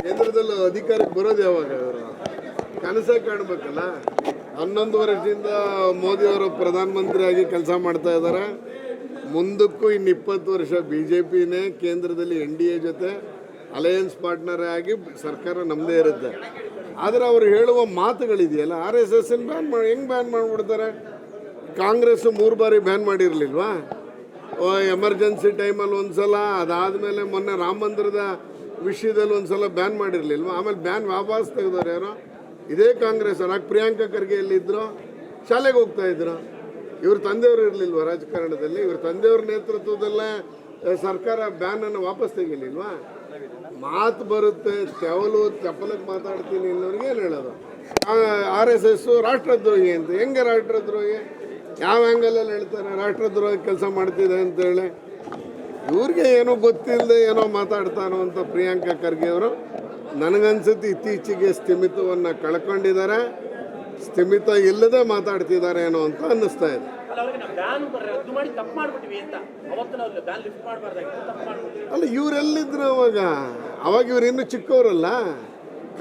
ಕೇಂದ್ರದಲ್ಲಿ ಅಧಿಕಾರಕ್ಕೆ ಬರೋದು ಯಾವಾಗ ಅವರು ಕನಸೇ ಕಾಣಬೇಕಲ್ಲ. 11 ವರ್ಷದಿಂದ ಮೋದಿಯವರು ಪ್ರಧಾನಮಂತ್ರಿಯಾಗಿ ಕೆಲಸ ಮಾಡ್ತಾ ಇದ್ದಾರೆ. ಮುಂದಕ್ಕೂ ಇನ್ನು 20 ವರ್ಷ BJPನೇ ಕೇಂದ್ರದಲ್ಲಿ NDA ಜೊತೆ ಅಲಯನ್ಸ್ ಪಾರ್ಟ್ನರ್ ಆಗಿ ಸರ್ಕಾರ ನಮ್ಮದೇ ಇರುತ್ತೆ. ಆದರೆ ಅವರು ಹೇಳುವ ಮಾತುಗಳಿದೆಯಲ್ಲ, RSS ಬ್ಯಾನ್ ಮಾಡಿ ಹೆಂಗೆ ಬ್ಯಾನ್ ಮಾಡಿಬಿಡ್ತಾರೆ? ಕಾಂಗ್ರೆಸ್ 3 ಬಾರಿ ಬ್ಯಾನ್ ಮಾಡಿರಲಿಲ್ವಾ? ಎಮರ್ಜೆನ್ಸಿ ಟೈಮಲ್ಲಿ ಒಂದು ಸಲ, ಅದಾದಮೇಲೆ ಮೊನ್ನೆ ರಾಮ ಮಂದಿರದ ವಿಷಯದಲ್ಲಿ ಒಂದು ಸಲ ಬ್ಯಾನ್ ಮಾಡಿರಲಿಲ್ವಾ? ಆಮೇಲೆ ಬ್ಯಾನ್ ವಾಪಸ್ ತೆಗೆದವ್ರು ಯಾರೋ ಇದೇ ಕಾಂಗ್ರೆಸ್ ಅವ್ರು. ಆಗ ಪ್ರಿಯಾಂಕಾ ಖರ್ಗೆ ಎಲ್ಲಿದ್ದರು? ಶಾಲೆಗೆ ಹೋಗ್ತಾ ಇದ್ರು. ಇವ್ರ ತಂದೆಯವರು ಇರಲಿಲ್ವ ರಾಜಕಾರಣದಲ್ಲಿ? ಇವ್ರ ತಂದೆಯವ್ರ ನೇತೃತ್ವದಲ್ಲೇ ಸರ್ಕಾರ ಬ್ಯಾನನ್ನು ವಾಪಸ್ ತೆಗಿಲಿಲ್ವಾ? ಮಾತು ಬರುತ್ತೆ, ಚಪ್ಪಲಕ್ಕೆ ಮಾತಾಡ್ತೀನಿ ಅನ್ನೋರಿಗೆ ಏನು ಹೇಳೋದು? RSS ರಾಷ್ಟ್ರದ್ರೋಹಿ ಅಂತ. ಹೆಂಗೆ ರಾಷ್ಟ್ರದ್ರೋಹಿ? ಯಾವ ಆ್ಯಂಗಲಲ್ಲಿ ಹೇಳ್ತಾರೆ ರಾಷ್ಟ್ರದ್ರೋಹಿ ಕೆಲಸ ಮಾಡ್ತಿದೆ ಅಂತೇಳಿ? ಇವ್ರಿಗೆ ಏನೋ ಗೊತ್ತಿಲ್ಲದೆ ಏನೋ ಮಾತಾಡ್ತಾನೋ ಅಂತ ಪ್ರಿಯಾಂಕಾ ಖರ್ಗೆ ಅವರು. ನನಗನ್ಸುತ್ತೆ ಇತ್ತೀಚೆಗೆ ಸ್ಥಿಮಿತವನ್ನು ಕಳ್ಕೊಂಡಿದ್ದಾರೆ, ಸ್ಥಿಮಿತ ಇಲ್ಲದೆ ಮಾತಾಡ್ತಿದ್ದಾರೆ ಏನೋ ಅಂತ ಅನ್ನಿಸ್ತಾ ಇದೆ. ಅಲ್ಲ, ಇವರೆಲ್ಲಿದ್ರು ಅವಾಗ ಇವ್ರು ಇನ್ನೂ ಚಿಕ್ಕವರಲ್ಲ,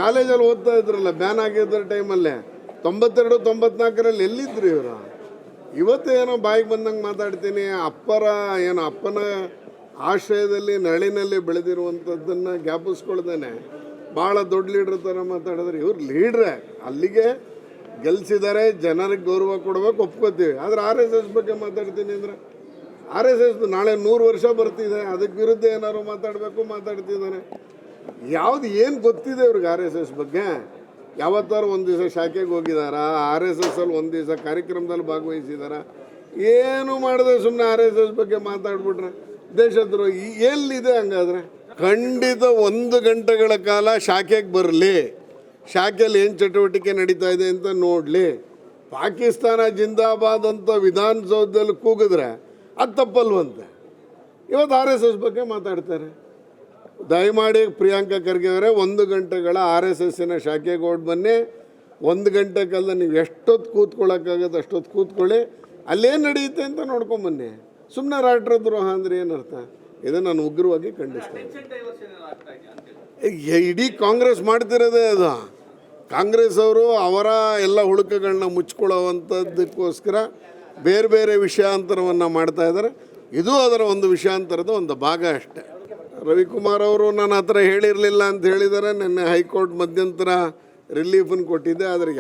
ಕಾಲೇಜಲ್ಲಿ ಓದ್ತಾ ಇದ್ರಲ್ಲ ಬ್ಯಾನ್ ಆಗಿದ್ದ ಟೈಮಲ್ಲೇ. 92, 94ರಲ್ಲಿ ಎಲ್ಲಿದ್ರು ಇವರು? ಇವತ್ತು ಏನೋ ಬಾಯಿಗೆ ಬಂದಂಗೆ ಮಾತಾಡ್ತೀನಿ. ಅಪ್ಪನ ಆಶ್ರಯದಲ್ಲಿ ನಳಿನಲ್ಲಿ ಬೆಳೆದಿರುವಂಥದ್ದನ್ನು ಜ್ಞಾಪಿಸ್ಕೊಳ್ದೇನೆ ಭಾಳ ದೊಡ್ಡ ಲೀಡ್ರ್ ಥರ ಮಾತಾಡಿದ್ರೆ ಇವ್ರು ಲೀಡ್ರೇ. ಅಲ್ಲಿಗೆ ಗೆಲ್ಸಿದ್ದಾರೆ, ಜನರಿಗೆ ಗೌರವ ಕೊಡ್ಬೇಕು, ಒಪ್ಕೋತೀವಿ. ಆದರೆ RSS ಬಗ್ಗೆ ಮಾತಾಡ್ತೀನಿ ಅಂದರೆ RSS ನಾಳೆ 100 ವರ್ಷ ಬರ್ತಿದೆ, ಅದಕ್ಕೆ ವಿರುದ್ಧ ಏನಾದ್ರು ಮಾತಾಡ್ತಿದ್ದಾನೆ. ಯಾವುದು ಏನು ಗೊತ್ತಿದೆ ಇವ್ರಿಗೆ RSS ಬಗ್ಗೆ? ಯಾವತ್ತಾರು ಒಂದು ದಿವಸ ಶಾಖೆಗೆ ಹೋಗಿದಾರಾ? RSSಲ್ಲಿ ಒಂದು ದಿವಸ ಕಾರ್ಯಕ್ರಮದಲ್ಲಿ ಭಾಗವಹಿಸಿದಾರ? ಏನು ಮಾಡಿದೆ? ಸುಮ್ಮನೆ RSS ಬಗ್ಗೆ ಮಾತಾಡ್ಬಿಟ್ರೆ ದೇಶದ್ರೋಹಿ ಎಲ್ಲಿದೆ? ಹಂಗಾದ್ರೆ ಖಂಡಿತ 1 ಗಂಟೆಗಳ ಕಾಲ ಶಾಖೆಗೆ ಬರಲಿ, ಶಾಖೆಯಲ್ಲಿ ಏನು ಚಟುವಟಿಕೆ ನಡೀತಾ ಇದೆ ಅಂತ ನೋಡಲಿ. ಪಾಕಿಸ್ತಾನ ಜಿಂದಾಬಾದ್ ಅಂತ ವಿಧಾನಸೌಧದಲ್ಲಿ ಕೂಗಿದ್ರೆ ಅದು ತಪ್ಪಲ್ವಂತೆ. ಇವತ್ತು RSS ಬಗ್ಗೆ ಮಾತಾಡ್ತಾರೆ. ದಯಮಾಡಿ ಪ್ರಿಯಾಂಕಾ ಖರ್ಗೆ ಅವರೇ, 1 ಗಂಟೆಗಳ RSSನ ಶಾಖೆಗೆ ಹೊರಟು ಬನ್ನಿ. 1 ಗಂಟೆ ಕಾಲದ ನೀವು ಎಷ್ಟೊತ್ತು ಕೂತ್ಕೊಳ್ಳೋಕ್ಕಾಗತ್ತೆ ಅಷ್ಟೊತ್ತು ಕೂತ್ಕೊಳ್ಳಿ, ಅಲ್ಲೇನು ನಡೆಯುತ್ತೆ ಅಂತ ನೋಡ್ಕೊಂಬನ್ನಿ. ಸುಮ್ಮನೆ ರಾಷ್ಟ್ರದ್ರೋಹ ಅಂದರೆ ಏನರ್ಥ? ಇದನ್ನು ನಾನು ಉಗ್ರವಾಗಿ ಖಂಡಿಸ್ತೇನೆ. ಇಡೀ ಕಾಂಗ್ರೆಸ್ ಮಾಡ್ತಿರೋದೇ ಅದು. ಕಾಂಗ್ರೆಸ್ ಅವರು ಅವರ ಎಲ್ಲ ಹುಳುಕುಗಳನ್ನ ಮುಚ್ಕೊಳ್ಳೋವಂಥದ್ದಕ್ಕೋಸ್ಕರ ಬೇರೆ ಬೇರೆ ವಿಷಯಾಂತರವನ್ನು ಮಾಡ್ತಾ ಇದ್ದಾರೆ. ಇದು ಅದರ ಒಂದು ವಿಷಯಾಂತರದ ಒಂದು ಭಾಗ ಅಷ್ಟೇ. ರವಿಕುಮಾರ್ ಅವರು ನನ್ನ ಹತ್ರ ಹೇಳಿರಲಿಲ್ಲ ಅಂತ ಹೇಳಿದ್ದಾರೆ. ನಿನ್ನೆ ಹೈಕೋರ್ಟ್ ಮಧ್ಯಂತರ ರಿಲೀಫನ್ನು ಕೊಟ್ಟಿದ್ದೆ. ಆದರೆ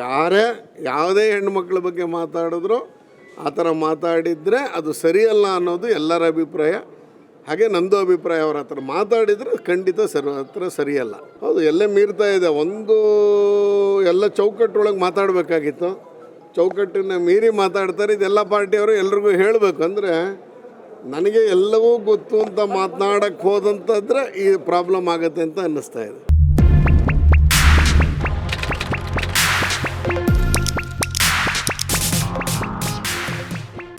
ಯಾವುದೇ ಹೆಣ್ಮಕ್ಳ ಬಗ್ಗೆ ಮಾತಾಡಿದ್ರು ಆ ಥರ ಮಾತಾಡಿದರೆ ಅದು ಸರಿಯಲ್ಲ ಅನ್ನೋದು ಎಲ್ಲರ ಅಭಿಪ್ರಾಯ. ಹಾಗೆ ನಂದು ಅಭಿಪ್ರಾಯ. ಅವ್ರ ಹತ್ರ ಮಾತಾಡಿದರೆ ಖಂಡಿತ ಹತ್ರ ಸರಿಯಲ್ಲ. ಹೌದು, ಎಲ್ಲೇ ಮೀರ್ತಾ ಇದೆ. ಎಲ್ಲ ಚೌಕಟ್ಟೊಳಗೆ ಮಾತಾಡಬೇಕಾಗಿತ್ತು, ಚೌಕಟ್ಟನ್ನು ಮೀರಿ ಮಾತಾಡ್ತಾರೆ. ಇದೆಲ್ಲ ಪಾರ್ಟಿಯವರು ಎಲ್ರಿಗೂ ಹೇಳಬೇಕು. ಅಂದರೆ ನನಗೆ ಎಲ್ಲವೂ ಗೊತ್ತು ಅಂತ ಮಾತನಾಡಕ್ಕೆ ಹೋದಂತಾದ್ರೆ ಈ ಪ್ರಾಬ್ಲಮ್ ಆಗುತ್ತೆ ಅಂತ ಅನ್ನಿಸ್ತಾ ಇದೆ.